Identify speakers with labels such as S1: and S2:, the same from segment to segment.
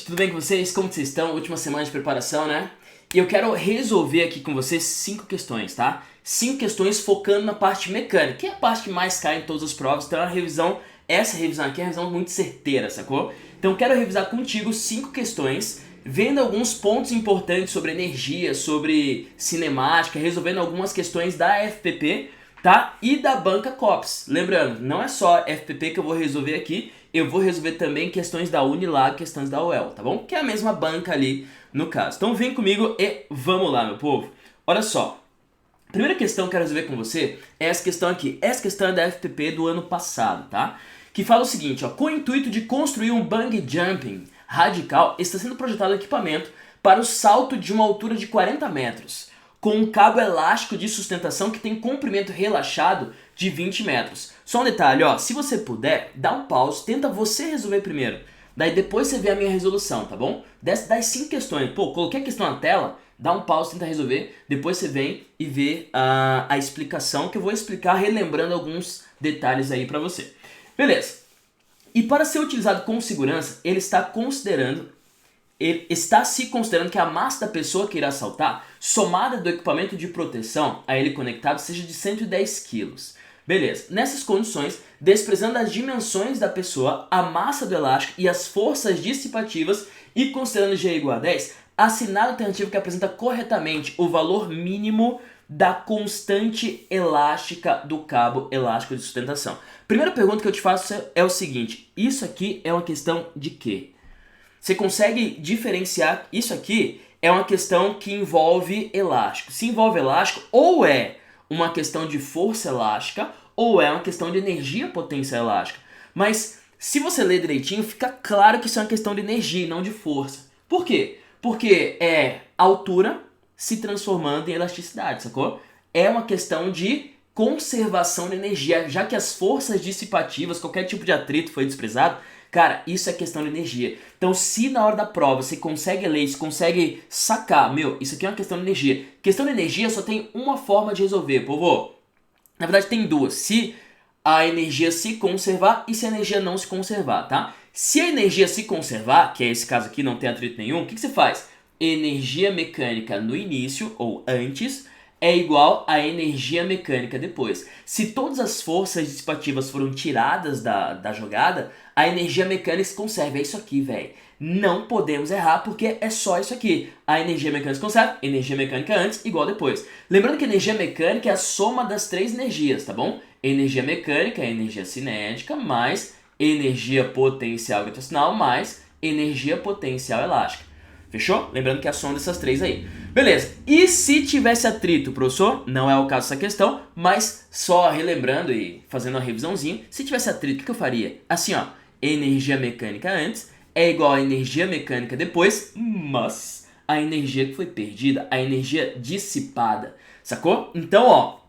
S1: tudo bem com vocês? Como que vocês estão? Última semana de preparação, né? E eu quero resolver aqui com vocês 5 questões, tá? 5 questões focando na parte mecânica, que é a parte que mais cai em todas as provas. Então essa revisão aqui é uma revisão muito certeira, sacou? Então eu quero revisar contigo 5 questões, vendo alguns pontos importantes sobre energia, sobre cinemática, resolvendo algumas questões da FPP, tá? E da banca COPS. Lembrando, não é só FPP que eu vou resolver aqui, eu vou resolver também questões da Unilag, questões da UEL, tá bom? Que é a mesma banca ali no caso. Então vem comigo e vamos lá, meu povo. Olha só, a primeira questão que eu quero resolver com você é essa questão aqui. Essa questão é da FPP do ano passado, tá? Que fala o seguinte, ó, com o intuito de construir um bungee jumping radical, está sendo projetado equipamento para o salto de uma altura de 40 metros, com um cabo elástico de sustentação que tem comprimento relaxado de 20 metros. Só um detalhe, ó, se você puder, dá um pause, tenta você resolver primeiro. Daí depois você vê a minha resolução, tá bom? Das 5 questões, pô, coloquei a questão na tela, dá um pause, tenta resolver, depois você vem e vê a explicação que eu vou explicar relembrando alguns detalhes aí pra você. Beleza. E para ser utilizado com segurança, ele está se considerando que a massa da pessoa que irá saltar, somada do equipamento de proteção a ele conectado, seja de 110 kg. Beleza, nessas condições, desprezando as dimensões da pessoa, a massa do elástico e as forças dissipativas e considerando G igual a 10, assinale a alternativa que apresenta corretamente o valor mínimo da constante elástica do cabo elástico de sustentação. Primeira pergunta que eu te faço é o seguinte, isso aqui é uma questão de quê? Você consegue diferenciar, isso aqui é uma questão que envolve elástico. Se envolve elástico, ou é uma questão de força elástica, ou é uma questão de energia potencial elástica. Mas se você ler direitinho, fica claro que isso é uma questão de energia e não de força. Por quê? Porque é altura se transformando em elasticidade, sacou? É uma questão de conservação de energia, já que as forças dissipativas, qualquer tipo de atrito foi desprezado, cara, isso é questão de energia. Então, se na hora da prova você consegue ler, você consegue sacar, meu, isso aqui é uma questão de energia. Questão de energia só tem uma forma de resolver, povo. Na verdade, tem duas. Se a energia se conservar e se a energia não se conservar, tá? Se a energia se conservar, que é esse caso aqui, não tem atrito nenhum, o que você faz? Energia mecânica no início, ou antes, é igual a energia mecânica depois. Se todas as forças dissipativas foram tiradas da jogada, a energia mecânica se conserva. É isso aqui, velho. Não podemos errar porque é só isso aqui. A energia mecânica se conserva, energia mecânica antes igual depois. Lembrando que energia mecânica é a soma das 3 energias, tá bom? Energia mecânica é energia cinética mais energia potencial gravitacional mais energia potencial elástica. Fechou? Lembrando que é a soma dessas 3 aí. Beleza. E se tivesse atrito, professor? Não é o caso dessa questão, mas só relembrando e fazendo uma revisãozinha. Se tivesse atrito, o que eu faria? Assim, ó. Energia mecânica antes é igual a energia mecânica depois, mas a energia que foi perdida, a energia dissipada. Sacou? Então, ó,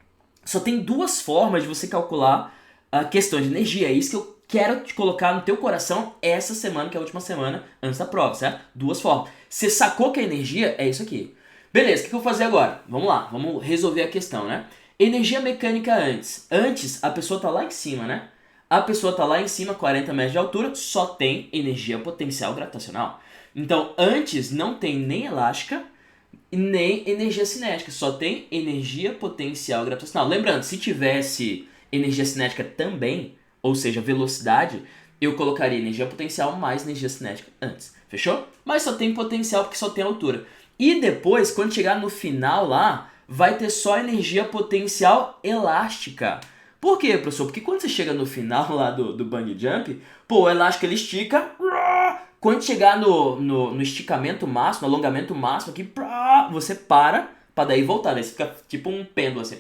S1: só tem 2 formas de você calcular a questão de energia. É isso que eu quero te colocar no teu coração essa semana, que é a última semana antes da prova, certo? 2 formas. Você sacou que a energia é isso aqui. Beleza, o que eu vou fazer agora? Vamos lá, vamos resolver a questão, né? Energia mecânica antes. Antes, a pessoa tá lá em cima, né? A pessoa tá lá em cima, 40 metros de altura, só tem energia potencial gravitacional. Então, antes não tem nem elástica, nem energia cinética, só tem energia potencial gravitacional. Lembrando, se tivesse energia cinética também, ou seja, velocidade, eu colocaria energia potencial mais energia cinética antes. Fechou? Mas só tem potencial porque só tem altura. E depois, quando chegar no final lá, vai ter só energia potencial elástica. Por quê, professor? Porque quando você chega no final lá do bungee jump, pô, o elástico ele estica. Quando chegar no esticamento máximo, no alongamento máximo aqui, você para daí voltar. Daí você fica tipo um pêndulo assim.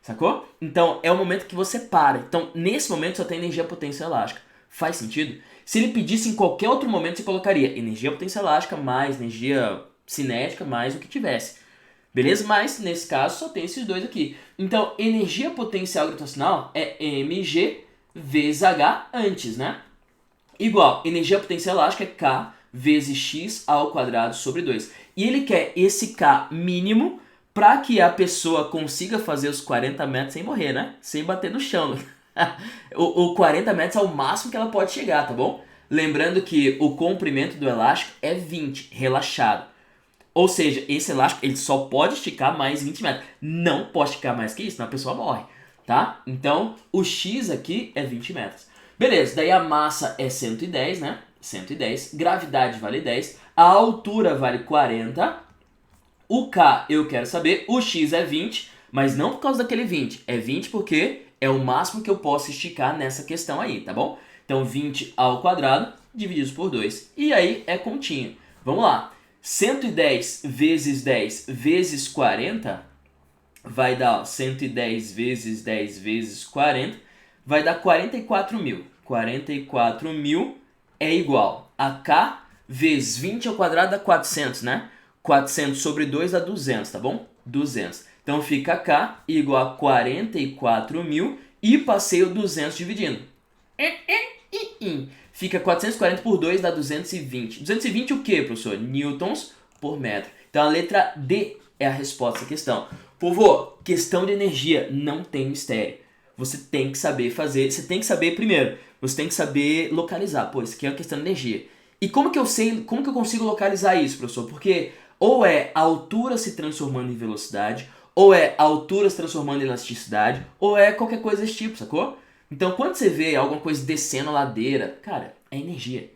S1: Sacou? Então, é o momento que você para. Então, nesse momento só tem energia potencial elástica. Faz sentido? Se ele pedisse em qualquer outro momento, você colocaria energia potencial elástica mais energia cinética mais o que tivesse. Beleza? Mas, nesse caso, só tem esses 2 aqui. Então, energia potencial gravitacional é mg vezes h antes, né? Igual, energia potencial elástica é k vezes x ao quadrado sobre 2. E ele quer esse k mínimo para que a pessoa consiga fazer os 40 metros sem morrer, né? Sem bater no chão. O 40 metros é o máximo que ela pode chegar, tá bom? Lembrando que o comprimento do elástico é 20, relaxado. Ou seja, esse elástico ele só pode esticar mais 20 metros. Não pode esticar mais que isso, senão a pessoa morre, tá? Então, o X aqui é 20 metros. Beleza, daí a massa é 110, né? 110. Gravidade vale 10. A altura vale 40. O K eu quero saber. O X é 20, mas não por causa daquele 20. É 20 porque é o máximo que eu posso esticar nessa questão aí, tá bom? Então, 20 ao quadrado dividido por 2. E aí é continha. Vamos lá. 110 vezes 10 vezes 40 vai dar, ó, 110 vezes 10 vezes 40 vai dar 44 mil. 44 mil é igual a K vezes 20 ao quadrado dá 400, né? 400 sobre 2 dá 200, tá bom? 200. Então fica K igual a 44 mil e passei o 200 dividindo. Fica 440 por 2 dá 220. 220 o que, professor? Newtons por metro. Então a letra D é a resposta à questão. Povo, questão de energia não tem mistério. Você tem que saber fazer, você tem que saber primeiro, você tem que saber localizar. Pô, isso aqui é uma questão de energia. E como que eu sei, como que eu consigo localizar isso, professor? Porque ou é a altura se transformando em velocidade, ou é a altura se transformando em elasticidade, ou é qualquer coisa desse tipo, sacou? Então, quando você vê alguma coisa descendo a ladeira, cara, é energia.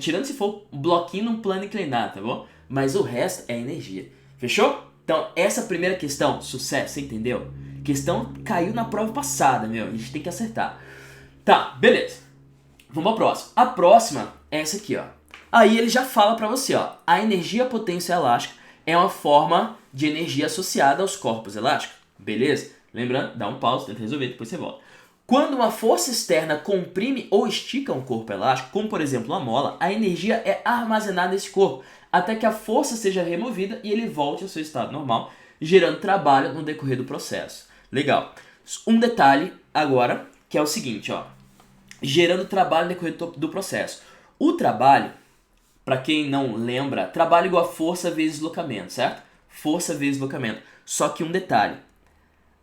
S1: Tirando se for um bloquinho num plano inclinado, tá bom? Mas o resto é energia. Fechou? Então, essa primeira questão, sucesso, você entendeu? Questão caiu na prova passada, meu. A gente tem que acertar. Tá, beleza. Vamos à próxima. A próxima é essa aqui, ó. Aí ele já fala pra você, ó. A energia potência elástica é uma forma de energia associada aos corpos elásticos. Beleza? Lembrando, dá um pause, tenta resolver, depois você volta. Quando uma força externa comprime ou estica um corpo elástico, como por exemplo uma mola, a energia é armazenada nesse corpo, até que a força seja removida e ele volte ao seu estado normal, gerando trabalho no decorrer do processo. Legal. Um detalhe agora, que é o seguinte, ó. Gerando trabalho no decorrer do processo. O trabalho, para quem não lembra, trabalho igual a força vezes deslocamento, certo? Força vezes deslocamento. Só que um detalhe.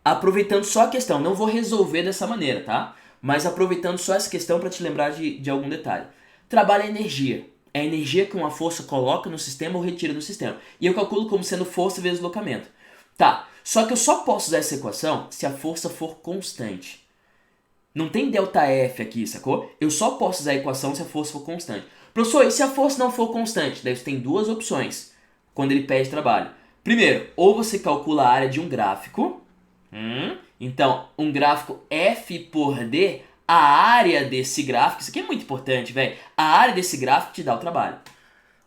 S1: Aproveitando só a questão, não vou resolver dessa maneira, tá? Mas aproveitando só essa questão para te lembrar de algum detalhe. Trabalho é energia. É a energia que uma força coloca no sistema ou retira do sistema. E eu calculo como sendo força vezes deslocamento. Tá, só que eu só posso usar essa equação se a força for constante. Não tem ΔF aqui, sacou? Eu só posso usar a equação se a força for constante. Professor, e se a força não for constante? Daí você tem duas opções quando ele pede trabalho. Primeiro, ou você calcula a área de um gráfico. Então, um gráfico F por D, a área desse gráfico, isso aqui é muito importante, velho. A área desse gráfico te dá o trabalho.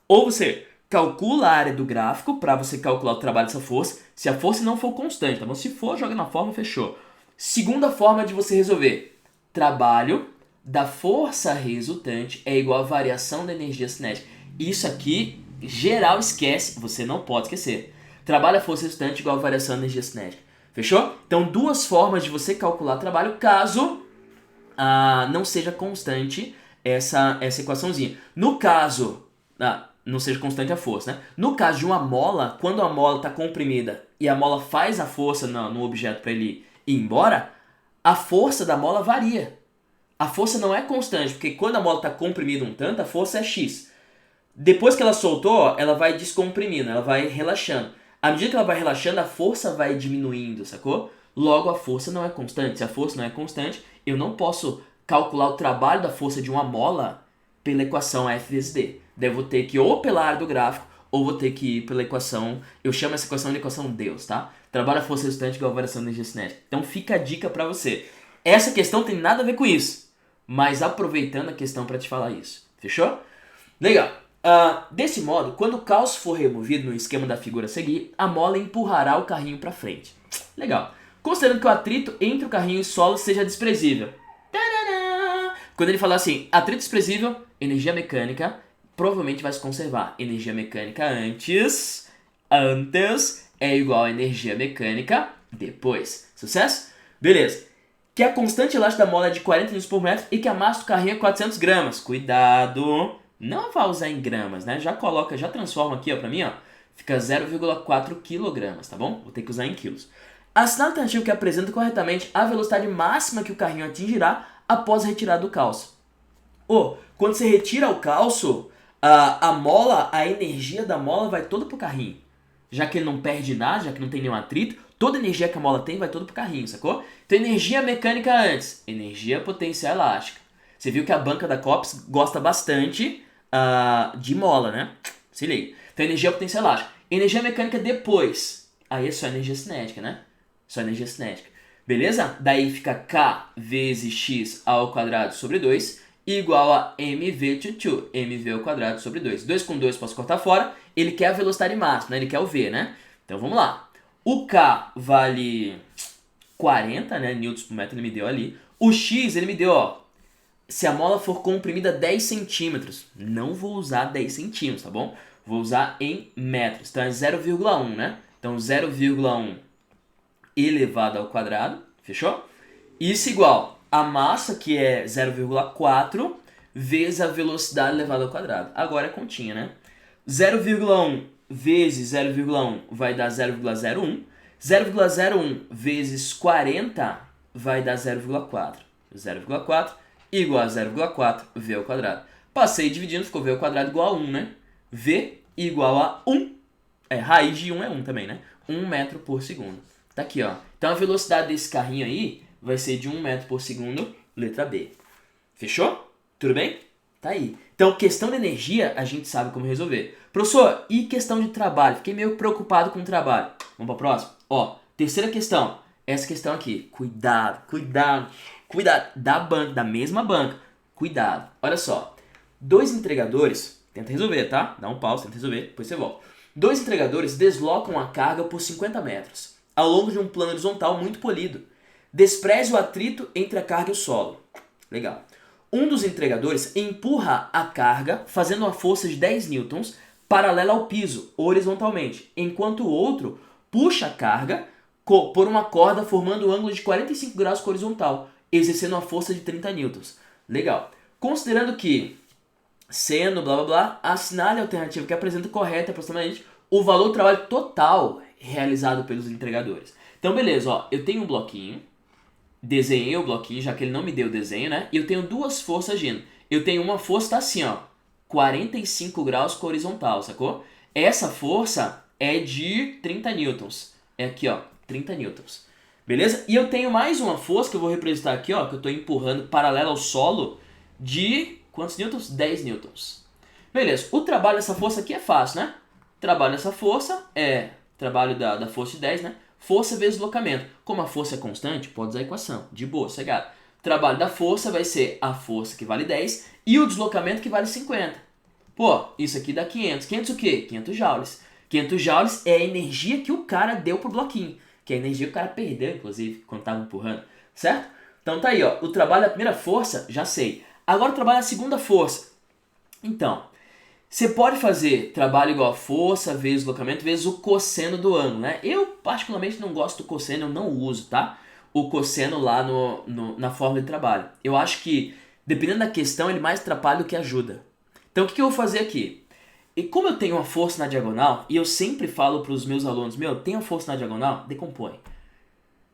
S1: Ou você calcula a área do gráfico para você calcular o trabalho dessa força, se a força não for constante, tá bom? Se for, joga na forma, fechou. Segunda forma de você resolver. Trabalho da força resultante é igual a variação da energia cinética. Isso aqui, geral, esquece, você não pode esquecer. Trabalho da força resultante igual a variação da energia cinética. Fechou? Então, duas formas de você calcular trabalho caso não seja constante essa equaçãozinha. No caso, não seja constante a força, né? No caso de uma mola, quando a mola está comprimida e a mola faz a força no objeto para ele ir embora, a força da mola varia. A força não é constante, porque quando a mola está comprimida um tanto, a força é X. Depois que ela soltou, ela vai descomprimindo, ela vai relaxando. À medida que ela vai relaxando, a força vai diminuindo, sacou? Logo, a força não é constante. Se a força não é constante, eu não posso calcular o trabalho da força de uma mola pela equação F vezes D. Daí eu vou ter que ir ou pela área do gráfico, ou vou ter que ir pela equação... Eu chamo essa equação de equação Deus, tá? Trabalho da força resultante igual a variação da energia cinética. Então fica a dica pra você. Essa questão tem nada a ver com isso, mas aproveitando a questão pra te falar isso. Fechou? Legal. Desse modo, quando o calço for removido no esquema da figura a seguir, a mola empurrará o carrinho para frente. Legal. Considerando que o atrito entre o carrinho e o solo seja desprezível. Tadadá! Quando ele falar assim, atrito desprezível, energia mecânica provavelmente vai se conservar. Energia mecânica antes é igual a energia mecânica depois. Sucesso? Beleza. Que a constante elástica da mola é de 40 N por metro e que a massa do carrinho é 400 gramas. Cuidado! Não vai usar em gramas, né? Já transforma aqui, ó, pra mim, ó. Fica 0,4 kg, tá bom? Vou ter que usar em quilos. Assinale a alternativa que apresenta corretamente a velocidade máxima que o carrinho atingirá após a retirada do calço. Pô, quando você retira o cálcio, a energia da mola vai toda pro carrinho. Já que ele não perde nada, já que não tem nenhum atrito, toda a energia que a mola tem vai toda pro carrinho, sacou? Então energia mecânica antes, energia potencial elástica. Você viu que a banca da COPS gosta bastante de mola, né? Se liga. Então energia potencial elástica. Energia mecânica depois. Aí é só energia cinética, né? Só energia cinética. Beleza? Daí fica K vezes X ao quadrado sobre 2 igual a mv mv ao quadrado sobre 2. 2 com 2 posso cortar fora. Ele quer a velocidade máxima, né? Ele quer o V, né? Então vamos lá. O K vale 40, né? Newtons por metro ele me deu ali. O X ele me deu, ó. Se a mola for comprimida 10 centímetros, não vou usar 10 centímetros, tá bom? Vou usar em metros. Então é 0,1, né? Então 0,1 elevado ao quadrado, fechou? Isso igual a massa, que é 0,4, vezes a velocidade elevada ao quadrado. Agora é continha, né? 0,1 vezes 0,1 vai dar 0,01. 0,01 vezes 40 vai dar 0,4. 0,4 igual a 0,4 v ao quadrado. Passei dividindo, ficou v ao quadrado igual a 1, né? V igual a 1. Raiz de 1 é 1 também, né? 1 metro por segundo. Tá aqui, ó. Então a velocidade desse carrinho aí vai ser de 1 metro por segundo, letra B. Fechou? Tudo bem? Tá aí. Então, questão de energia, a gente sabe como resolver. Professor, e questão de trabalho? Fiquei meio preocupado com o trabalho. Vamos pra próxima? Ó, terceira questão. Essa questão aqui. Cuidado, cuidado, cuidado. Da banca, da mesma banca. Cuidado. Olha só. 2 entregadores, tenta resolver, tá? Dá um pause, tenta resolver, depois você volta. 2 entregadores deslocam a carga por 50 metros, ao longo de um plano horizontal muito polido. Despreze o atrito entre a carga e o solo. Legal. Um dos entregadores empurra a carga fazendo uma força de 10 newtons paralela ao piso, horizontalmente, enquanto o outro puxa a carga por uma corda formando um ângulo de 45 graus com a horizontal, exercendo uma força de 30 newtons. Legal. Considerando que, sendo blá blá blá, assinale a alternativa que apresenta correta aproximadamente o valor do trabalho total realizado pelos entregadores. Então beleza, ó, eu tenho um bloquinho, desenhei o bloquinho, já que ele não me deu o desenho, né? E eu tenho duas forças agindo. Eu tenho uma força, tá assim, ó, 45 graus com a horizontal, sacou? Essa força é de 30 newtons. É aqui, ó, 30 newtons. Beleza? E eu tenho mais uma força que eu vou representar aqui, ó, que eu tô empurrando paralela ao solo de quantos newtons? 10 newtons. Beleza, o trabalho dessa força aqui é fácil, né? O trabalho dessa força é trabalho da força de 10, né? Força vezes deslocamento. Como a força é constante, pode usar a equação. De boa, cegado. O trabalho da força vai ser a força que vale 10 e o deslocamento que vale 50. Pô, isso aqui dá 500. 500 o quê? 500 joules. 500 joules é a energia que o cara deu pro bloquinho. Que é a energia que o cara perdeu, inclusive, quando tava empurrando. Certo? Então tá aí, ó. O trabalho da primeira força, já sei. Agora o trabalho da segunda força. Então, você pode fazer trabalho igual a força vezes deslocamento vezes o cosseno do ângulo, né? Eu particularmente não gosto do cosseno, eu não uso, tá? O cosseno lá na fórmula de trabalho. Eu acho que, dependendo da questão, ele mais atrapalha do que ajuda. Então o que eu vou fazer aqui? E como eu tenho uma força na diagonal, e eu sempre falo para os meus alunos, tem uma força na diagonal? Decompõe.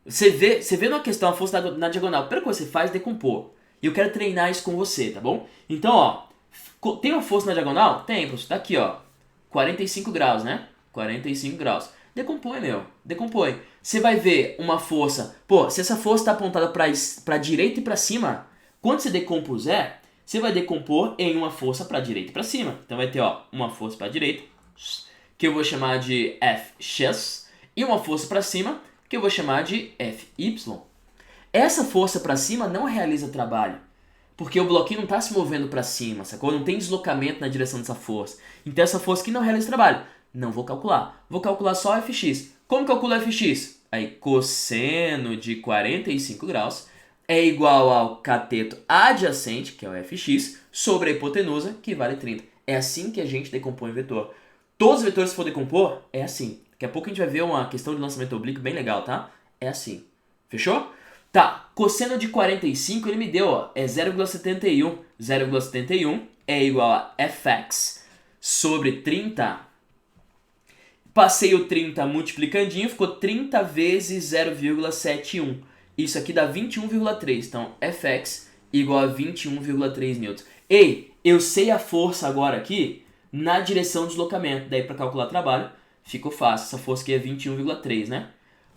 S1: Você vê numa questão a força na diagonal, a primeira coisa que você faz é decompor. E eu quero treinar isso com você, tá bom? Então, ó, tem uma força na diagonal? Tem, professor. Tá aqui, ó. 45 graus, né? 45 graus. Decompõe, meu. Decompõe. Você vai ver uma força... Pô, se essa força está apontada para direita e para cima, quando você decompuser, você vai decompor em uma força para direita e para cima. Então vai ter, ó, uma força para direita, que eu vou chamar de Fx, e uma força para cima, que eu vou chamar de Fy. Essa força para cima não realiza trabalho, porque o bloquinho não está se movendo para cima, sacou? Não tem deslocamento na direção dessa força. Então essa força aqui não realiza trabalho. Não vou calcular. Vou calcular só Fx. Como calculo Fx? Aí cosseno de 45 graus é igual ao cateto adjacente, que é o Fx, sobre a hipotenusa, que vale 30. É assim que a gente decompõe o vetor. Todos os vetores, se for decompor, é assim. Daqui a pouco a gente vai ver uma questão de lançamento oblíquo bem legal, tá? É assim. Fechou? Tá, cosseno de 45 ele me deu, ó, é 0,71. 0,71 é igual a Fx sobre 30. Passei o 30 multiplicandinho, ficou 30 vezes 0,71. Isso aqui dá 21,3. Então, Fx igual a 21,3 newtons. Ei, eu sei a força agora aqui na direção de deslocamento. Daí para calcular trabalho, ficou fácil. Essa força aqui é 21,3, né?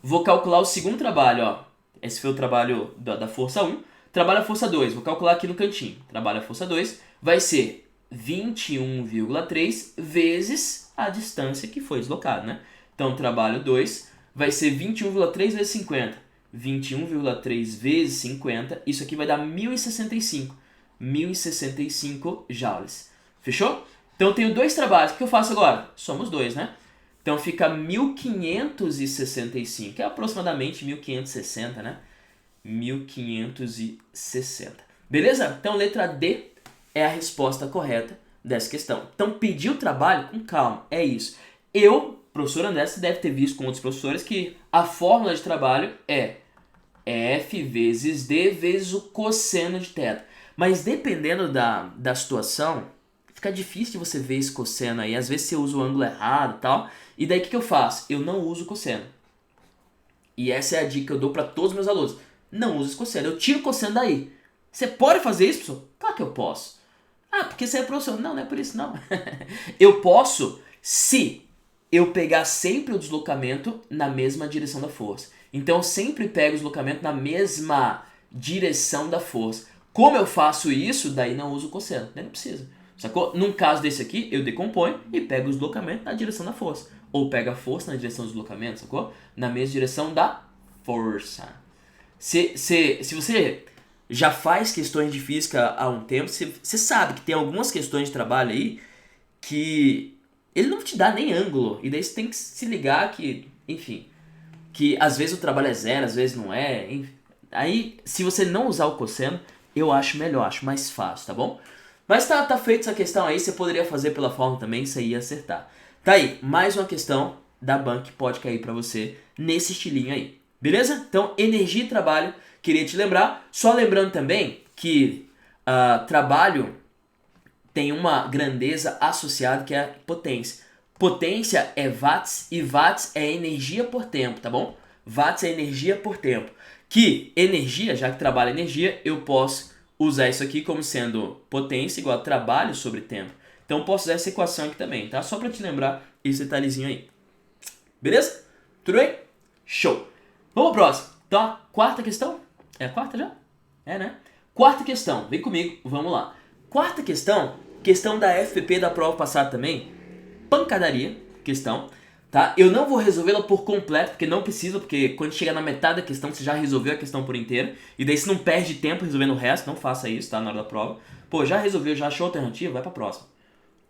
S1: Vou calcular o segundo trabalho, ó. Esse foi o trabalho da força 1. Trabalho a força 2. Vou calcular aqui no cantinho. Trabalho a força 2 vai ser 21,3 vezes a distância que foi deslocada, né? Então, trabalho 2 vai ser 21,3 vezes 50. 21,3 vezes 50, isso aqui vai dar 1065. 1065 joules. Fechou? Então, eu tenho dois trabalhos. O que eu faço agora? Somos dois, né? Então, fica 1565, que é aproximadamente 1560, né? 1560. Beleza? Então, letra D é a resposta correta dessa questão. Então, pedir o trabalho com calma. É isso. Professor André, você deve ter visto com outros professores que a fórmula de trabalho é F vezes D vezes o cosseno de θ. Mas dependendo da situação, fica difícil de você ver esse cosseno aí. Às vezes você usa o ângulo errado e tal. E daí o que eu faço? Eu não uso cosseno. E essa é a dica que eu dou para todos os meus alunos. Não use esse cosseno. Eu tiro o cosseno daí. Você pode fazer isso, professor? Claro que eu posso. Ah, porque você é professor. Não, não é por isso não. Eu posso se eu pegar sempre o deslocamento na mesma direção da força. Então eu sempre pego o deslocamento na mesma direção da força. Como eu faço isso, daí não uso o cosseno. Daí não precisa. Sacou? Num caso desse aqui, eu decomponho e pego o deslocamento na direção da força. Ou pego a força na direção do deslocamento, sacou? Na mesma direção da força. Se você já faz questões de física há um tempo, você sabe que tem algumas questões de trabalho aí que ele não te dá nem ângulo. E daí você tem que se ligar que, enfim, que às vezes o trabalho é zero, às vezes não é. Enfim. Aí, se você não usar o cosseno, eu acho melhor, acho mais fácil, tá bom? Mas tá feita essa questão aí, você poderia fazer pela forma também, você ia acertar. Tá aí, mais uma questão da banca que pode cair pra você nesse estilinho aí. Beleza? Então, energia e trabalho, queria te lembrar. Só lembrando também que trabalho tem uma grandeza associada que é a potência. Potência é watts e watts é energia por tempo, tá bom? Watts é energia por tempo. Que energia, já que trabalho é energia, eu posso usar isso aqui como sendo potência igual a trabalho sobre tempo. Então posso usar essa equação aqui também, tá? Só para te lembrar esse detalhezinho aí. Beleza? Tudo bem? Show! Vamos pro próximo. Então a quarta questão. É a quarta já? É, né? Quarta questão. Vem comigo, vamos lá. Quarta questão, questão da FPP da prova passada também. Pancadaria, questão. Tá? Eu não vou resolvê-la por completo, porque não precisa, porque quando chegar na metade da questão, você já resolveu a questão por inteira. E daí você não perde tempo resolvendo o resto, não faça isso, tá? Na hora da prova. Pô, já resolveu, já achou a alternativa, vai pra próxima.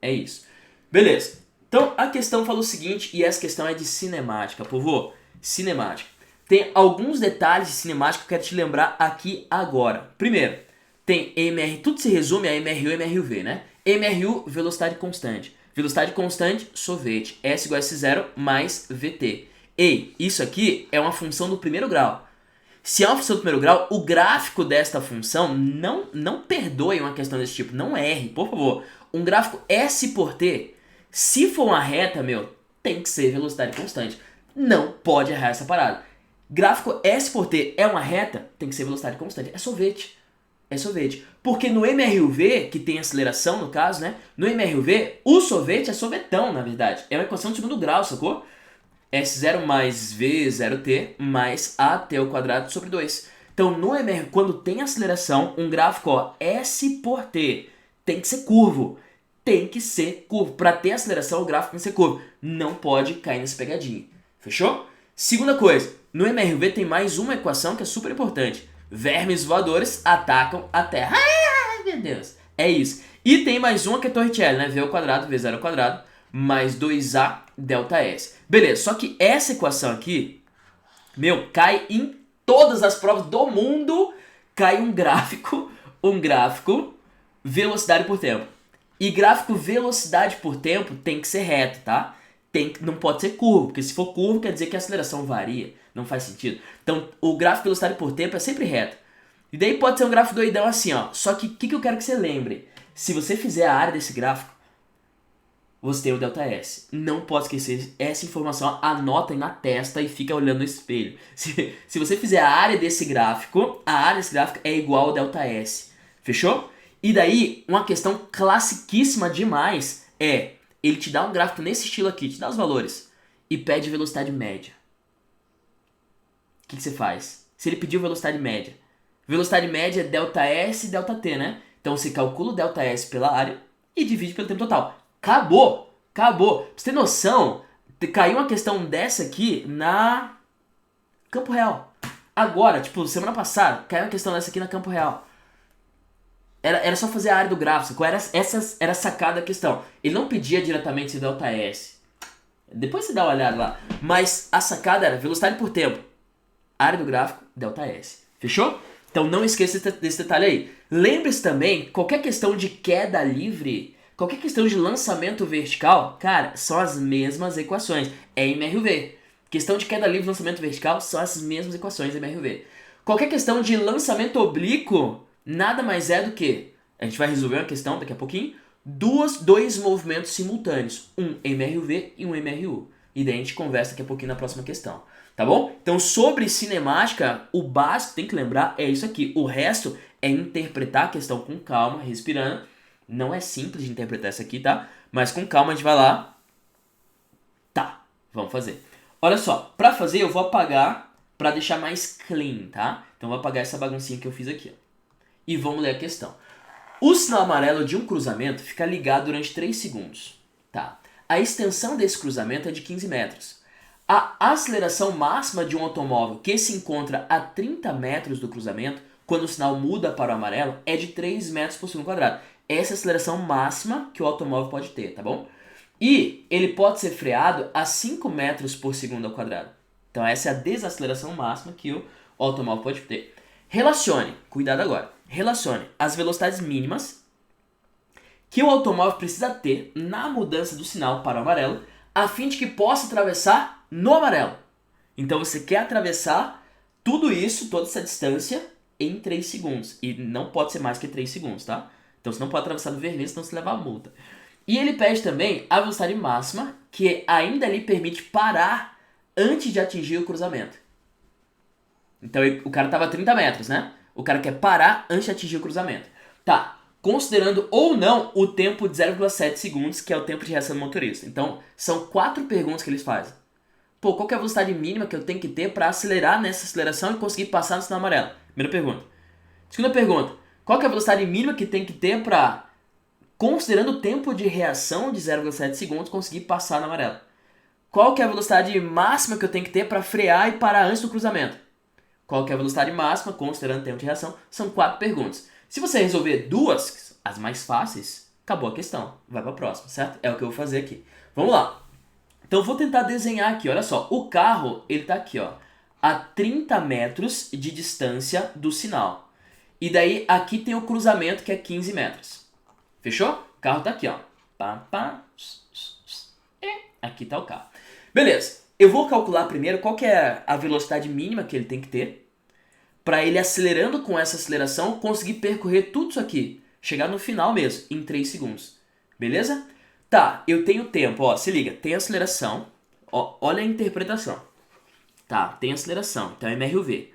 S1: É isso. Beleza. Então, a questão fala o seguinte, e essa questão é de cinemática, povo. Cinemática. Tem alguns detalhes de cinemática que eu quero te lembrar aqui agora. Primeiro, tem MR, tudo se resume a MRU e MRUV, né? MRU, velocidade constante. Velocidade constante, sorvete. S igual a S0 mais VT. Ei, isso aqui é uma função do primeiro grau. Se é uma função do primeiro grau, o gráfico desta função não perdoe uma questão desse tipo. Não erre, por favor. Um gráfico S por T, se for uma reta, tem que ser velocidade constante. Não pode errar essa parada. Gráfico S por T é uma reta, tem que ser velocidade constante. É sorvete. É sorvete. Porque no MRUV, que tem aceleração no caso, né? No MRUV, o sorvete é sorvetão, na verdade. É uma equação de segundo grau, sacou? S0 mais V0T mais AT ao quadrado sobre 2. Então, no MR, quando tem aceleração, um gráfico, ó, S por T, tem que ser curvo. Tem que ser curvo. Para ter aceleração, o gráfico tem que ser curvo. Não pode cair nessa pegadinha. Fechou? Segunda coisa, no MRUV tem mais uma equação que é super importante. Vermes voadores atacam a Terra. Ai, meu Deus. É isso. E tem mais uma que é Torricelli, né? V ao quadrado, V0 ao quadrado, mais 2A delta S. Beleza, só que essa equação aqui, cai em todas as provas do mundo, cai um gráfico velocidade por tempo. E gráfico velocidade por tempo tem que ser reto, tá? Não pode ser curvo, porque se for curvo quer dizer que a aceleração varia. Não faz sentido. Então, o gráfico velocidade por tempo é sempre reto. E daí pode ser um gráfico doidão assim, ó. Só que o que eu quero que você lembre? Se você fizer a área desse gráfico, você tem o ΔS. Não pode esquecer essa informação, anota aí na testa e fica olhando no espelho. Se você fizer a área desse gráfico é igual ao ΔS. Fechou? E daí, uma questão classiquíssima demais é, ele te dá um gráfico nesse estilo aqui, te dá os valores, e pede velocidade média. O que você faz? Se ele pediu velocidade média, velocidade média é ΔS e ΔT, né? Então você calcula o ΔS pela área e divide pelo tempo total. Acabou! Acabou! Pra você ter noção, caiu uma questão dessa aqui na Campo Real. Agora, tipo, semana passada, caiu uma questão dessa aqui na Campo Real. Era só fazer a área do gráfico. Era a sacada da questão. Ele não pedia diretamente ΔS. Depois você dá uma olhada lá. Mas a sacada era velocidade por tempo. Área do gráfico, ΔS. Fechou? Então não esqueça desse detalhe aí. Lembre-se também, qualquer questão de queda livre, qualquer questão de lançamento vertical, cara, são as mesmas equações. É MRV. Questão de queda livre e lançamento vertical são as mesmas equações MRV. Qualquer questão de lançamento oblíquo, nada mais é do que, a gente vai resolver uma questão daqui a pouquinho, dois movimentos simultâneos, um MRV e um MRU. E daí a gente conversa daqui a pouquinho na próxima questão. Tá bom? Então, sobre cinemática, o básico, tem que lembrar, é isso aqui. O resto é interpretar a questão com calma, respirando. Não é simples de interpretar isso aqui, tá? Mas com calma a gente vai lá. Tá, vamos fazer. Olha só, pra fazer eu vou apagar pra deixar mais clean, tá? Então eu vou apagar essa baguncinha que eu fiz aqui, ó. E vamos ler a questão. O sinal amarelo de um cruzamento fica ligado durante 3 segundos, tá? A extensão desse cruzamento é de 15 metros. A aceleração máxima de um automóvel que se encontra a 30 metros do cruzamento, quando o sinal muda para o amarelo, é de 3 metros por segundo quadrado. Essa é a aceleração máxima que o automóvel pode ter, tá bom? E ele pode ser freado a 5 metros por segundo ao quadrado. Então essa é a desaceleração máxima que o automóvel pode ter. Relacione, cuidado agora, relacione as velocidades mínimas que o automóvel precisa ter na mudança do sinal para o amarelo, a fim de que possa atravessar no amarelo. Então você quer atravessar tudo isso, toda essa distância, em 3 segundos. E não pode ser mais que 3 segundos, tá? Então você não pode atravessar no vermelho, senão você leva a multa. E ele pede também a velocidade máxima, que ainda lhe permite parar antes de atingir o cruzamento. Então o cara estava a 30 metros, né? O cara quer parar antes de atingir o cruzamento. Tá, considerando ou não o tempo de 0,7 segundos, que é o tempo de reação do motorista. Então, são 4 perguntas que eles fazem. Pô, qual que é a velocidade mínima que eu tenho que ter para acelerar nessa aceleração e conseguir passar no sinal amarelo? Primeira pergunta. Segunda pergunta. Qual que é a velocidade mínima que tem que ter para, considerando o tempo de reação de 0,7 segundos, conseguir passar no amarelo? Qual que é a velocidade máxima que eu tenho que ter para frear e parar antes do cruzamento? Qual que é a velocidade máxima, considerando o tempo de reação? São 4 perguntas. Se você resolver 2, as mais fáceis, acabou a questão. Vai para a próxima, certo? É o que eu vou fazer aqui. Vamos lá. Então eu vou tentar desenhar aqui, olha só. O carro, ele tá aqui, ó, a 30 metros de distância do sinal. E daí aqui tem o cruzamento, que é 15 metros. Fechou? O carro tá aqui, ó. Aqui tá o carro. Beleza. Eu vou calcular primeiro qual que é a velocidade mínima que ele tem que ter, para ele, acelerando com essa aceleração, conseguir percorrer tudo isso aqui. Chegar no final mesmo, em 3 segundos. Beleza? Tá, eu tenho tempo, ó, se liga, tem aceleração, ó, olha a interpretação. Tá, tem aceleração, então é MRV.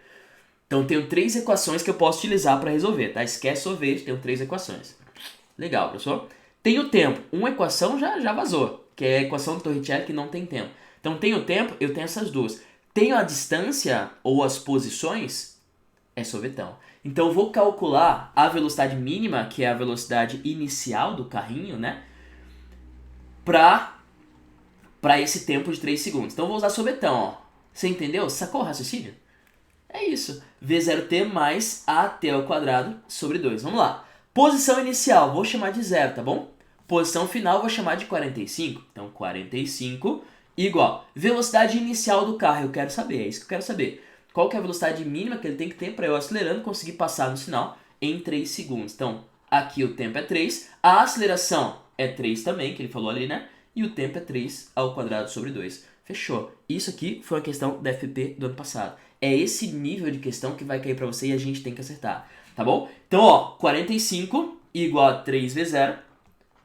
S1: Então eu tenho 3 equações que eu posso utilizar para resolver, tá? Esquece sorvete, tenho 3 equações. Legal, professor. Tenho tempo, uma equação já vazou, que é a equação do Torricelli que não tem tempo. Então tenho tempo, eu tenho essas duas. Tenho a distância ou as posições, é sorvetão. Então eu vou calcular a velocidade mínima, que é a velocidade inicial do carrinho, né? Para esse tempo de 3 segundos. Então eu vou usar sorvetão, ó. Você entendeu? Sacou o raciocínio? É isso. V0t mais at ao quadrado sobre 2. Vamos lá. Posição inicial, vou chamar de 0, tá bom? Posição final, vou chamar de 45. Então 45 igual. Velocidade inicial do carro, eu quero saber. É isso que eu quero saber. Qual que é a velocidade mínima que ele tem que ter para eu, acelerando, conseguir passar no sinal em 3 segundos. Então, aqui o tempo é 3. A aceleração é 3 também, que ele falou ali, né? E o tempo é 3 ao quadrado sobre 2. Fechou. Isso aqui foi uma questão da FP do ano passado. É esse nível de questão que vai cair para você e a gente tem que acertar. Tá bom? Então, ó, 45 igual a 3 vezes 0,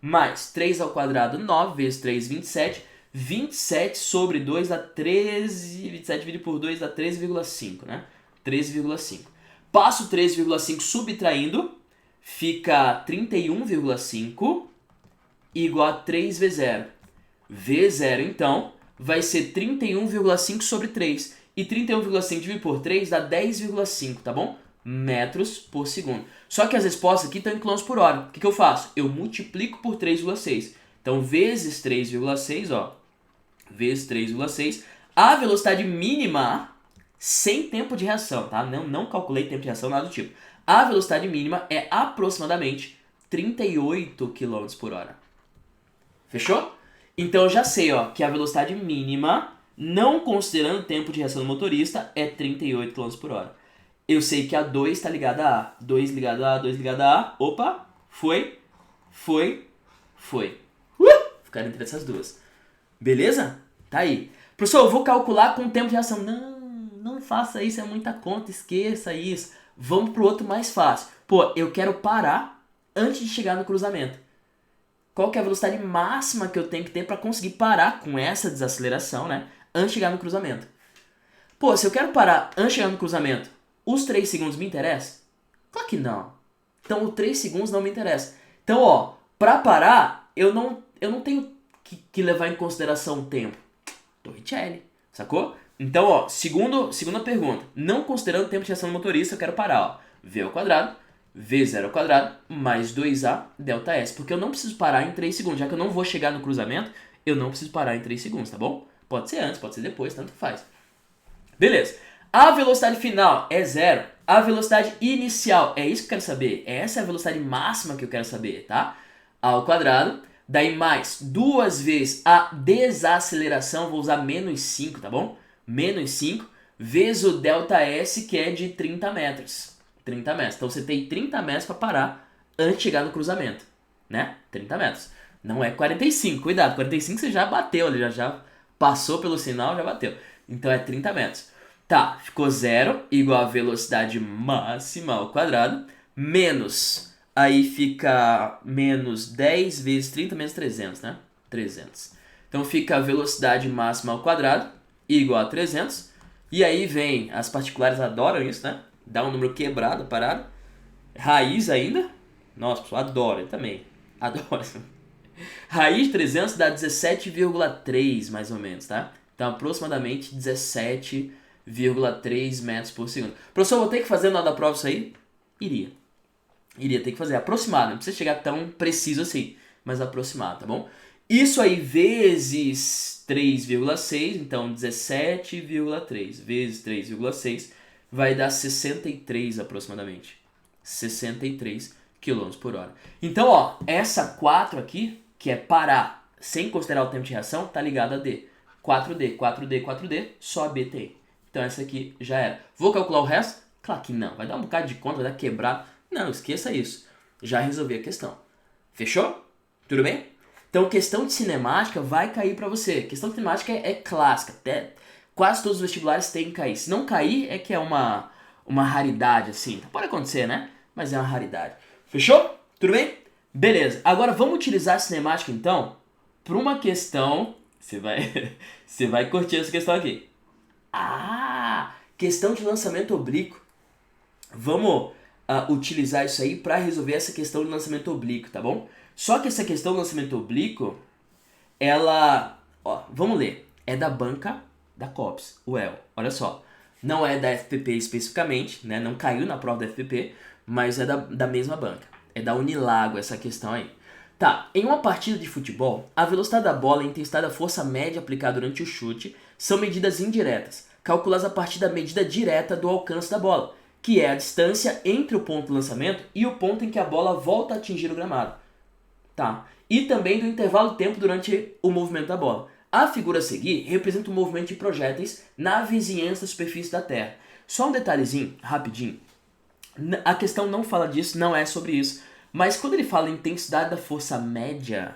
S1: mais 3 ao quadrado, 9 vezes 3, 27. 27 sobre 2 dá 13, 27 dividido por 2 dá 13,5, né? 13,5. Passo 13,5 subtraindo fica 31,5 igual a 3 vezes 0. V0, então, vai ser 31,5 sobre 3. E 31,5 dividido por 3 dá 10,5, tá bom? Metros por segundo. Só que as respostas aqui estão em quilômetros por hora. O que eu faço? Eu multiplico por 3,6. Então, vezes 3,6, ó. Vezes 3,6. A velocidade mínima, sem tempo de reação, tá? Não calculei tempo de reação, nada do tipo. A velocidade mínima é aproximadamente 38 km por hora. Fechou? Então eu já sei, ó, que a velocidade mínima, não considerando o tempo de reação do motorista, é 38 km por hora. Eu sei que a 2 está ligada a A. 2 ligado a A, 2 ligado a A. Opa, foi. Ficaram entre essas duas. Beleza? Tá aí. Professor, eu vou calcular com o tempo de reação. Não faça isso, é muita conta, esqueça isso. Vamos pro outro mais fácil. Pô, eu quero parar antes de chegar no cruzamento. Qual que é a velocidade máxima que eu tenho que ter para conseguir parar com essa desaceleração, né? Antes de chegar no cruzamento. Pô, se eu quero parar antes de chegar no cruzamento, os 3 segundos me interessam? Claro que não. Então, os 3 segundos não me interessam. Então, ó, para parar, eu não tenho que levar em consideração o tempo. Torricelli, sacou? Então, ó, segunda pergunta. Não considerando o tempo de reação do motorista, eu quero parar, ó. V ao quadrado, V0 ao quadrado, mais 2A, delta S. Porque eu não preciso parar em 3 segundos. Já que eu não vou chegar no cruzamento, eu não preciso parar em 3 segundos, tá bom? Pode ser antes, pode ser depois, tanto faz. Beleza. A velocidade final é 0. A velocidade inicial, é isso que eu quero saber. Essa é a velocidade máxima que eu quero saber, tá? A ao quadrado. Daí mais 2 vezes a desaceleração, vou usar menos 5, tá bom? Menos 5 vezes o delta S, que é de 30 metros. 30 metros. Então você tem 30 metros para parar antes de chegar no cruzamento, né? 30 metros. Não é 45, cuidado. 45 você já bateu ali, já passou pelo sinal, já bateu. Então é 30 metros. Tá, ficou 0 igual a velocidade máxima ao quadrado, menos... Aí fica menos 10 vezes 30 menos 300, né? 300. Então fica a velocidade máxima ao quadrado igual a 300. E aí vem, as particulares adoram isso, né? Dá um número quebrado, parado. Raiz ainda. Nossa, pessoal, adoro também. Adoro. Raiz de 300 dá 17,3 mais ou menos, tá? Então aproximadamente 17,3 metros por segundo. Professor, vou ter que fazer na hora da prova isso aí? Iria ter que fazer aproximado, não precisa chegar tão preciso assim, mas aproximado, tá bom? Isso aí vezes 3,6, então 17,3 vezes 3,6 vai dar 63 aproximadamente. 63 km por hora. Então, ó, essa 4 aqui, que é parar sem considerar o tempo de reação, tá ligada a D. 4D, só a B tem. Então essa aqui já era. Vou calcular o resto? Claro que não, vai dar um bocado de conta, vai dar quebrado. Não, esqueça isso. Já resolvi a questão. Fechou? Tudo bem? Então, questão de cinemática vai cair pra você. Questão de cinemática é clássica. Quase todos os vestibulares têm que cair. Se não cair, é que é uma raridade, assim. Pode acontecer, né? Mas é uma raridade. Fechou? Tudo bem? Beleza. Agora, vamos utilizar a cinemática, então, para uma questão... Você vai curtir essa questão aqui. Ah! Questão de lançamento oblíquo. Vamos... utilizar isso aí para resolver essa questão de lançamento oblíquo, tá bom? Só que essa questão do lançamento oblíquo, ela... Ó, vamos ler. É da banca da COPS, o UEL. Olha só. Não é da FPP especificamente, né? Não caiu na prova da FPP, mas é da mesma banca. É da Unilago essa questão aí. Tá, em uma partida de futebol, a velocidade da bola e a intensidade da força média aplicada durante o chute são medidas indiretas, calculadas a partir da medida direta do alcance da bola, que é a distância entre o ponto de lançamento e o ponto em que a bola volta a atingir o gramado. Tá. E também do intervalo de tempo durante o movimento da bola. A figura a seguir representa o movimento de projéteis na vizinhança da superfície da Terra. Só um detalhezinho, rapidinho. A questão não fala disso, não é sobre isso. Mas quando ele fala intensidade da força média,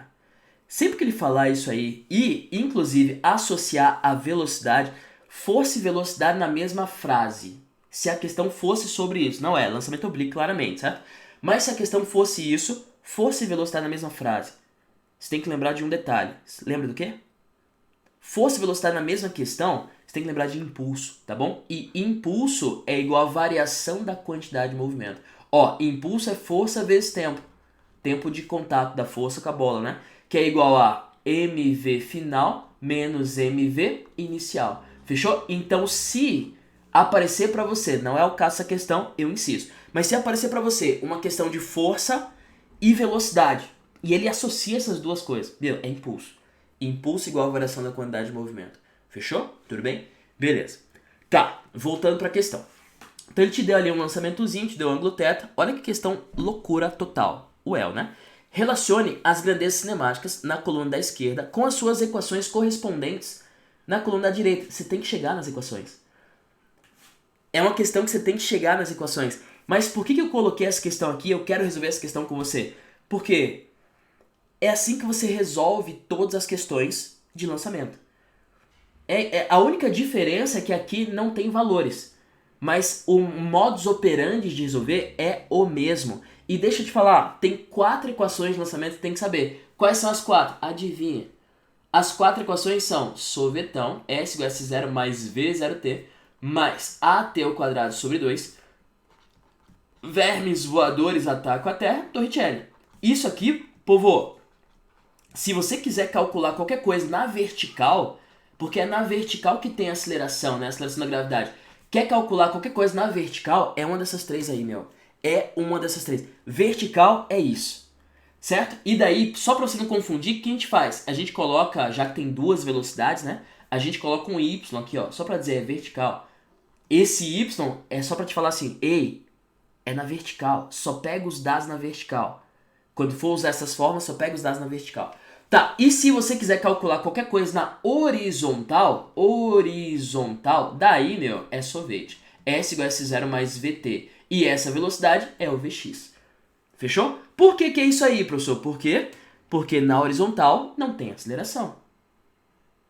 S1: sempre que ele falar isso aí e, inclusive, associar a velocidade, força e velocidade na mesma frase, se a questão fosse sobre isso. Não é, lançamento oblíquo claramente, certo? Mas se a questão fosse isso, força e velocidade na mesma frase, você tem que lembrar de um detalhe. Lembra do quê? Força e velocidade na mesma questão, você tem que lembrar de impulso, tá bom? E impulso é igual a variação da quantidade de movimento. Ó, impulso é força vezes tempo. Tempo de contato da força com a bola, né? Que é igual a mv final menos mv inicial. Fechou? Então, se aparecer para você, não é o caso dessa questão, eu insisto, mas se aparecer para você uma questão de força e velocidade, e ele associa essas duas coisas, meu, é impulso. Impulso igual a variação da quantidade de movimento. Fechou? Tudo bem? Beleza. Tá, voltando para a questão. Então ele te deu ali um lançamentozinho, te deu um ângulo θ. Olha que questão loucura total. O El, né? Relacione as grandezas cinemáticas na coluna da esquerda com as suas equações correspondentes na coluna da direita. Você tem que chegar nas equações. É uma questão que você tem que chegar nas equações. Mas por que eu coloquei essa questão aqui? Eu quero resolver essa questão com você. Porque é assim que você resolve todas as questões de lançamento. A única diferença é que aqui não tem valores. Mas o modus operandi de resolver é o mesmo. E deixa eu te falar, tem 4 equações de lançamento que você tem que saber. Quais são as 4? Adivinha. As 4 equações são sorvetão, S igual a S0 mais V0T, mais AT ao quadrado sobre 2, vermes voadores atacam a Terra, Torricelli. Isso aqui, povo, se você quiser calcular qualquer coisa na vertical, porque é na vertical que tem a aceleração, né? A aceleração da gravidade. Quer calcular qualquer coisa na vertical, é uma dessas 3 aí, meu. É uma dessas 3. Vertical é isso. Certo? E daí, só pra você não confundir, o que a gente faz? A gente coloca, já que tem 2 velocidades, né? A gente coloca um Y aqui, ó. Só pra dizer, é vertical. Esse Y é só pra te falar assim, ei, é na vertical. Só pega os dados na vertical. Quando for usar essas formas, só pega os dados na vertical. Tá, e se você quiser calcular qualquer coisa na horizontal, daí, meu, é sorvete. S igual a S0 mais VT. E essa velocidade é o Vx. Fechou? Por que é isso aí, professor? Por quê? Porque na horizontal não tem aceleração.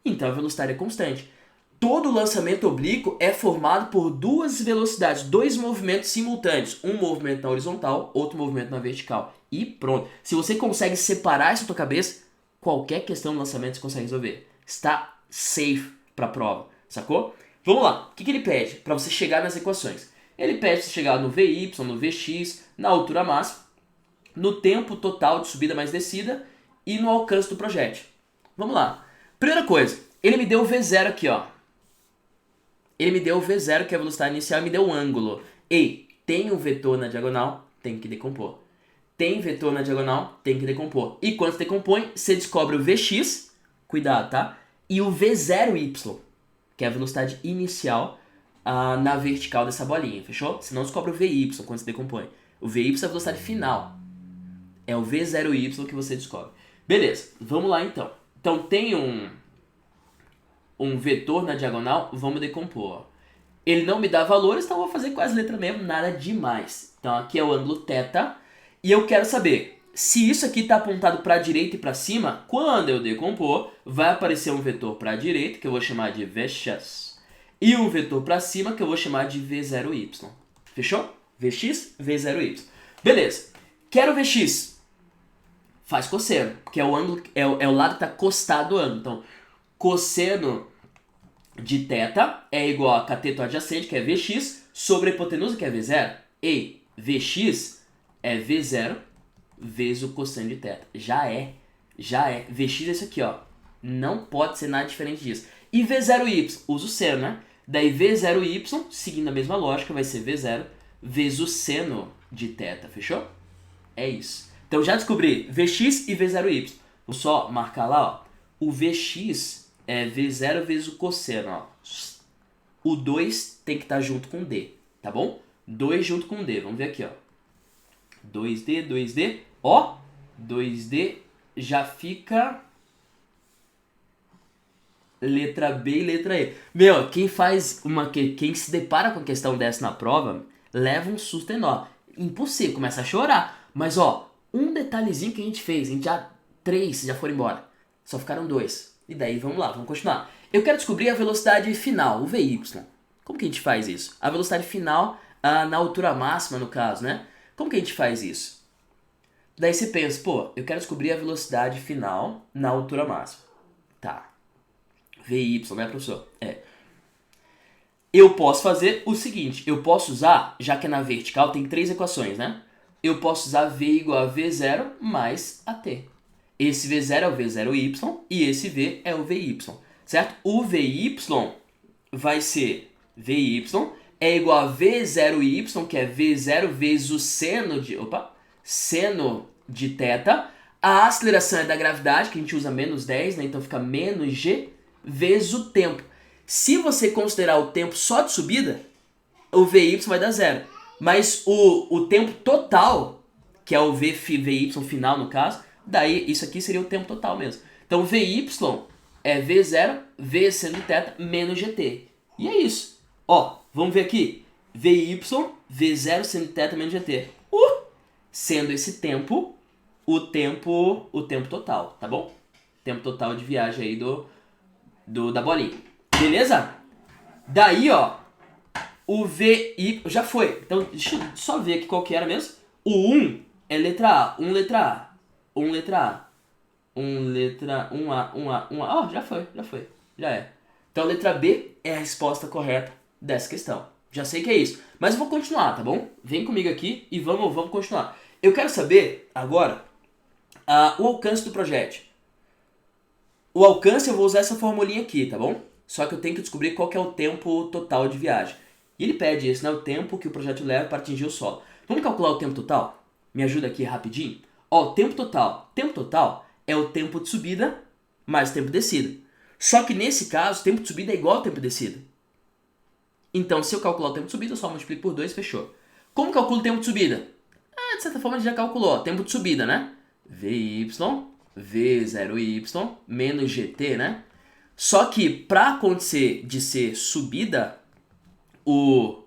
S1: Então a velocidade é constante. Todo lançamento oblíquo é formado por 2 velocidades, 2 movimentos simultâneos. Um movimento na horizontal, outro movimento na vertical. E pronto. Se você consegue separar isso da tua cabeça, qualquer questão de lançamento você consegue resolver. Está safe para a prova, sacou? Vamos lá. O que ele pede para você chegar nas equações? Ele pede para você chegar no Vy, no Vx, na altura máxima, no tempo total de subida mais descida e no alcance do projétil. Vamos lá. Primeira coisa, ele me deu o V0 aqui, ó. Ele me deu o V0, que é a velocidade inicial, e me deu um ângulo. E tem um vetor na diagonal, tem que decompor. Tem vetor na diagonal, tem que decompor. E quando você decompõe, você descobre o Vx, cuidado, tá? E o V0y, que é a velocidade inicial na vertical dessa bolinha, fechou? Você não descobre o Vy quando você decompõe. O Vy é a velocidade final. É o V0y que você descobre. Beleza, vamos lá então. Então tem um vetor na diagonal, vamos decompor. Ele não me dá valores, então eu vou fazer com as letras mesmo, nada demais. Então aqui é o ângulo θ, e eu quero saber se isso aqui está apontado para a direita e para cima. Quando eu decompor, vai aparecer um vetor para a direita, que eu vou chamar de Vx, e um vetor para cima, que eu vou chamar de V0y. Fechou? Vx, V0y. Beleza. Quero Vx. Faz cosseno, porque é o ângulo, é o lado que está costado do ângulo. Então, cosseno de θ é igual a cateto adjacente, que é Vx, sobre a hipotenusa, que é V0. E Vx é V0 vezes o cosseno de θ. Já é. Vx é isso aqui, ó. Não pode ser nada diferente disso. E V0y, usa o seno, né? Daí V0y, seguindo a mesma lógica, vai ser V0 vezes o seno de θ. Fechou? É isso. Então já descobri Vx e V0y. Vou só marcar lá, ó. O Vx é V0 vezes o cosseno, ó. O 2 tem que estar junto com D, tá bom? 2 junto com D. Vamos ver aqui, ó. 2D, 2D. Ó, 2D já fica letra B e letra E. Meu, quem se depara com a questão dessa na prova, leva um susto enorme. Impossível, começa a chorar. Mas, ó, um detalhezinho que a gente fez, já 3 já foram embora. Só ficaram 2. E daí, vamos lá, vamos continuar. Eu quero descobrir a velocidade final, o Vy. Como que a gente faz isso? A velocidade final na altura máxima, no caso, né? Como que a gente faz isso? Daí você pensa, pô, eu quero descobrir a velocidade final na altura máxima. Tá. Vy, né, professor? É. eu posso fazer o seguinte, eu posso usar, já que é na vertical, tem 3 equações, né? Eu posso usar V igual a V0 mais AT. Esse V0 é o V0y e esse V é o VY, certo? O VY vai ser VY é igual a V0y, que é V0 vezes o seno de θ. A aceleração é da gravidade, que a gente usa menos 10, né? Então fica menos g vezes o tempo. Se você considerar o tempo só de subida, o VY vai dar 0. Mas o tempo total, que é o VY final no caso, daí isso aqui seria o tempo total mesmo. Então VY é V0 vezes seno de θ menos GT. E é isso. Ó, vamos ver aqui. VY, V0 seno de θ menos GT. Sendo esse tempo o tempo total, tá bom? Tempo total de viagem aí da bolinha. Beleza? Daí, ó, o VY já foi. Então, deixa eu só ver aqui qual que era mesmo. O 1 é letra A, 1 letra A, 1 letra A, 1 letra 1A, 1A, 1A. Ó, já foi, já é. Então, a letra B é a resposta correta dessa questão. Já sei que é isso. Mas eu vou continuar, tá bom? Vem comigo aqui e vamos continuar. Eu quero saber, agora, o alcance do projétil. O alcance eu vou usar essa formulinha aqui, tá bom? Só que eu tenho que descobrir qual que é o tempo total de viagem. E ele pede isso, né? O tempo que o projétil leva para atingir o solo. Vamos calcular o tempo total? Me ajuda aqui rapidinho. Ó, o tempo total. Tempo total é o tempo de subida mais o tempo de descida. Só que nesse caso, o tempo de subida é igual ao tempo de descida. Então, se eu calcular o tempo de subida, eu só multiplico por 2 e fechou. Como calculo o tempo de subida? De certa forma, a gente já calculou. Tempo de subida, né? VY, V0y, menos GT, né? Só que, para acontecer de ser subida, o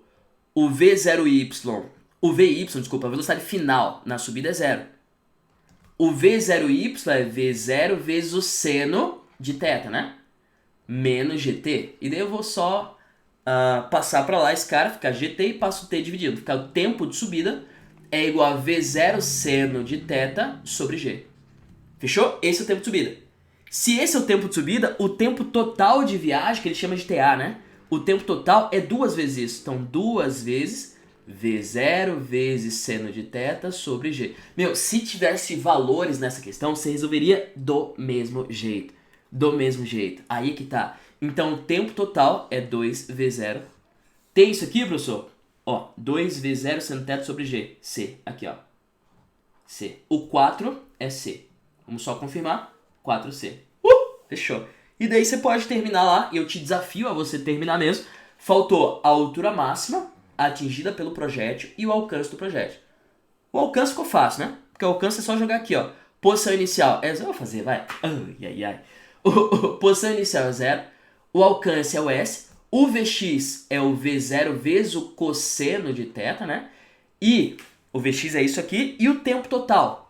S1: V0y, o VY, desculpa, a velocidade final na subida é 0. O V0y é V0 vezes o seno de θ, né? Menos GT. E daí eu vou só passar para lá esse cara, ficar GT e passo o T dividido. Ficar o tempo de subida é igual a V0 seno de θ sobre G. Fechou? Esse é o tempo de subida. Se esse é o tempo de subida, o tempo total de viagem, que ele chama de TA, né? O tempo total é 2 vezes isso. Então, 2 vezes V0 vezes seno de θ sobre G. Meu, se tivesse valores nessa questão, você resolveria do mesmo jeito. Do mesmo jeito. Aí que tá. Então, o tempo total é 2V0. Tem isso aqui, professor? Ó, 2V0 seno de θ sobre G. C. Aqui, ó. C. O 4 é C. Vamos só confirmar. 4C. Fechou. E daí você pode terminar lá, e eu te desafio a você terminar mesmo. Faltou a altura máxima atingida pelo projétil e o alcance do projétil. O alcance ficou fácil, né? Porque o alcance é só jogar aqui, ó. Posição inicial é 0. Eu vou fazer, vai. Ai. Posição inicial é 0. O alcance é o S. O Vx é o V0 vezes o cosseno de θ, né? E o Vx é isso aqui. E o tempo total?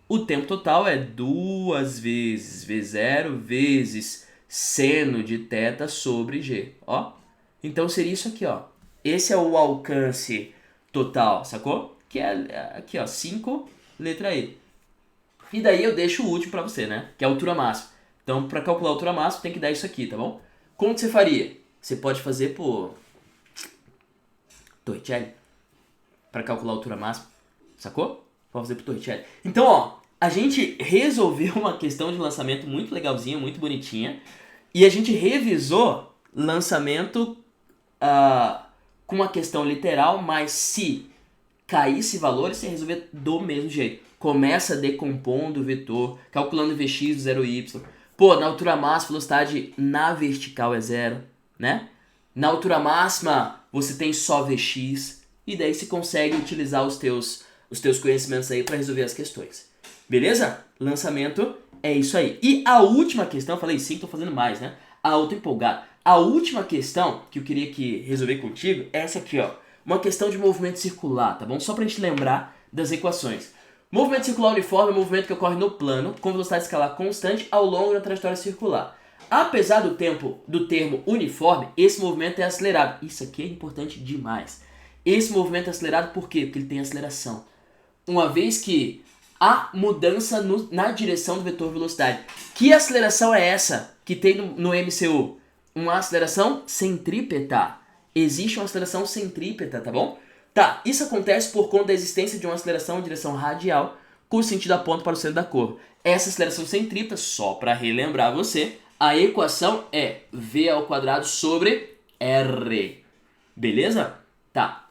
S1: O tempo total é 2 vezes V0 vezes seno de θ sobre G, ó. Então seria isso aqui, ó. Esse é o alcance total, sacou? Que é aqui, ó, 5, letra E. E daí eu deixo o último pra você, né? Que é a altura máxima. Então, pra calcular a altura máxima, tem que dar isso aqui, tá bom? Como que você faria? Você pode fazer por Torricelli. Pra calcular a altura máxima, sacou? Pode fazer por Torricelli. Então, ó, a gente resolveu uma questão de lançamento muito legalzinha, muito bonitinha. E a gente revisou lançamento com uma questão literal, mas se caísse valores, você resolver do mesmo jeito. Começa decompondo o vetor, calculando Vx do 0y. Pô, na altura máxima, velocidade na vertical é 0, né? Na altura máxima, você tem só Vx. E daí você consegue utilizar os teus conhecimentos aí para resolver as questões. Beleza? Lançamento é isso aí. E a última questão, eu falei 5, tô fazendo mais, né? Tô empolgado. A última questão que eu queria resolver contigo é essa aqui, ó. Uma questão de movimento circular, tá bom? Só pra gente lembrar das equações. Movimento circular uniforme é um movimento que ocorre no plano, com velocidade escalar constante ao longo da trajetória circular. Apesar do termo uniforme, esse movimento é acelerado. Isso aqui é importante demais. Esse movimento é acelerado por quê? Porque ele tem aceleração. Uma vez que há mudança na direção do vetor velocidade. Que aceleração é essa que tem no MCU? Uma aceleração centrípeta. existe uma aceleração centrípeta, tá bom? Tá, isso acontece por conta da existência de uma aceleração em direção radial com o sentido aponta para o centro da curva. Essa aceleração centrípeta, só para relembrar você, a equação é v² sobre r. Beleza? Tá.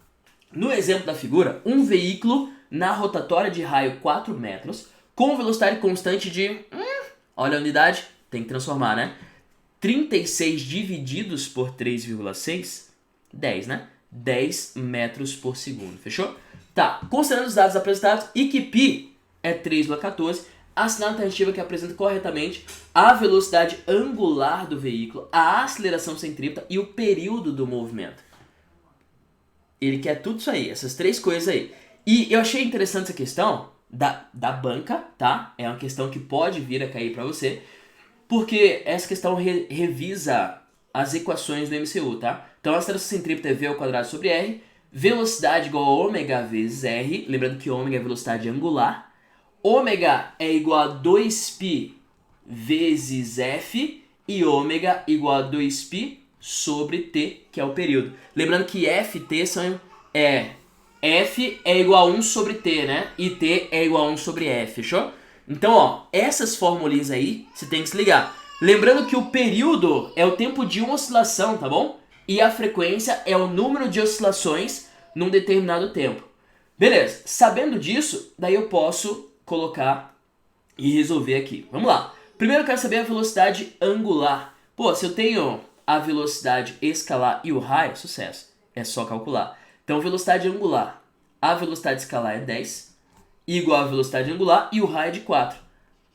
S1: No exemplo da figura, um veículo na rotatória de raio 4 metros com velocidade constante de... olha a unidade, tem que transformar, né? 36 divididos por 3,6, 10, né? 10 metros por segundo, fechou? Tá, considerando os dados apresentados e que π é 3,14, assinar a alternativa que apresenta corretamente a velocidade angular do veículo, a aceleração centrípeta e o período do movimento. Ele quer tudo isso aí, essas três coisas aí. E eu achei interessante essa questão da banca, tá? É uma questão que pode vir a cair para você, porque essa questão revisa as equações do MCU, tá? Então a aceleração centrípeta é v² sobre r, velocidade igual a ômega vezes r, lembrando que ômega é velocidade angular, ômega é igual a 2π vezes f e ômega igual a 2π sobre t, que é o período. Lembrando que f e t f é igual a 1 sobre t, né? E t é igual a 1 sobre f, fechou? Então, ó, essas formulinhas aí, você tem que se ligar. Lembrando que o período é o tempo de uma oscilação, tá bom? E a frequência é o número de oscilações num determinado tempo. Beleza, sabendo disso, daí eu posso colocar e resolver aqui. Vamos lá. Primeiro eu quero saber a velocidade angular. Pô, se eu tenho a velocidade escalar e o raio, sucesso. É só calcular. Então, velocidade angular. A velocidade escalar é 10, igual a velocidade angular, e o raio é de 4.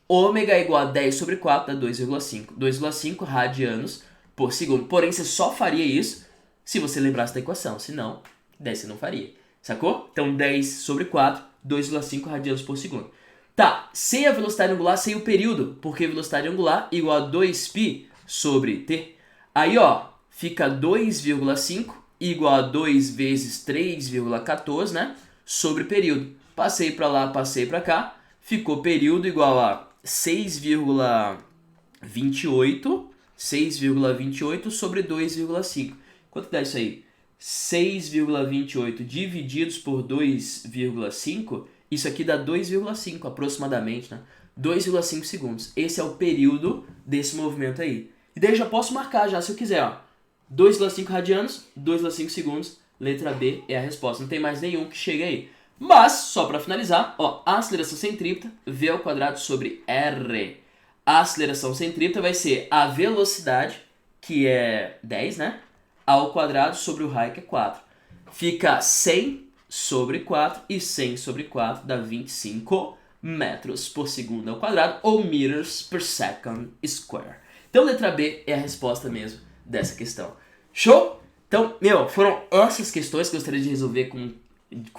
S1: Ômega é igual a 10 sobre 4, dá 2,5. 2,5 radianos por segundo. Porém, você só faria isso se você lembrasse da equação. Se não, 10 você não faria. Sacou? Então, 10 sobre 4, 2,5 radianos por segundo. Tá, sem a velocidade angular, sem o período, porque velocidade angular igual a 2π sobre t. Aí, ó, fica 2,5 igual a 2 vezes 3,14, né? Sobre período. Passei para lá, passei para cá. Ficou período igual a 6,28 sobre 2,5. Quanto dá isso aí? 6,28 divididos por 2,5, isso aqui dá 2,5 aproximadamente, né? 2,5 segundos. Esse é o período desse movimento aí. E daí eu já posso marcar já se eu quiser, ó. 2,5 radianos, 2,5 segundos, letra B é a resposta. Não tem mais nenhum que chegue aí. Mas, só para finalizar, ó, a aceleração centrípeta, v² sobre r. A aceleração centrípeta vai ser a velocidade, que é 10, né? Ao quadrado sobre o raio, que é 4. Fica 100 sobre 4, e 100 sobre 4 dá 25 metros por segundo ao quadrado, ou meters per second square. Então, letra B é a resposta mesmo dessa questão. Show? Então, foram essas questões que eu gostaria de resolver com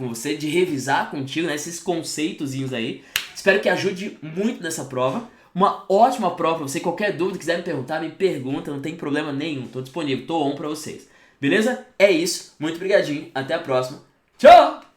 S1: você, de revisar contigo, né, esses conceitozinhos aí. Espero que ajude muito nessa prova. Uma ótima prova pra você. Qualquer dúvida, quiser me perguntar, me pergunta, não tem problema nenhum. Tô disponível, tô on pra vocês. Beleza? É isso. Muito obrigadinho. Até a próxima. Tchau!